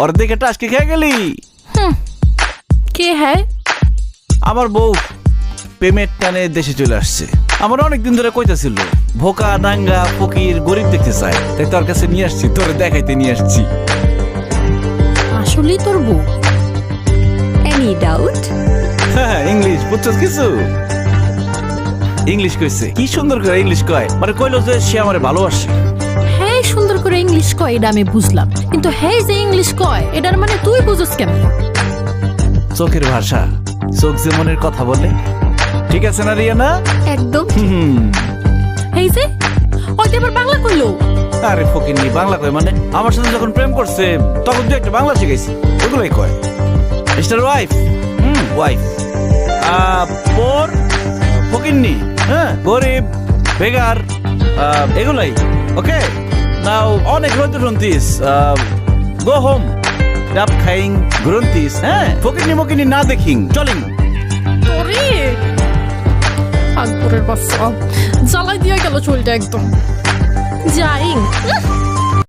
অর্ধেক একটা আজকে খেয়ে গেলি। কে হ্যাঁ? আমার বউ পেমেন্ট টানে দেশে চলে আসছে। আমার অনেকদিন ধরে কইতাছিল ভোকা দাঙ্গা ফকির গরিব দেখতে চায়, তাই তোর কাছে নিয়ে আসছি, তোরে দেখাইতে নিয়ে আসছি। আসলেই তোর বউ? Any doubt? হ্যাঁ, ইংলিশ বুঝছস কিছু? ইংলিশ কইছে, কি সুন্দর করে ইংলিশ কয়, মানে কইলো যে সে আমারে ভালোবাসে। হ্যাঁ সুন্দর করে ইংলিশ কয় এটা আমি বুঝলাম, কিন্তু হ্যাঁ যে ইংলিশ কয় এটার মানে তুই বুঝছ কেমন? চোখের ভাষা, চোখ যে মনের কথা বলে। ঠিক আছে না রিয়ানা? একদম। এই যে হয়তো এবার বাংলা কইলো। আরে ফকিনি বাংলা কয় মানে? আমার সাথে যখন প্রেম করছে তখন তুই একটা বাংলা শিখাইছি, ওগুলোই কয়। মিস্টার ওয়াইফ, ওয়াইফ পোর ফকিন্নি, হ্যাঁ, গরিব বেগার, এগুলাই। ওকে নাও অনেক রোদ গ্রন্থিস, গো হোম ডাব খাইং গ্রন্থিস, হ্যাঁ, ফকিন্নি মকিনি না দেখিং চলিং। তোরে আকবরের বাচ্চা জ্বালাই দিয়ে গেল চুলটা একদম। যাই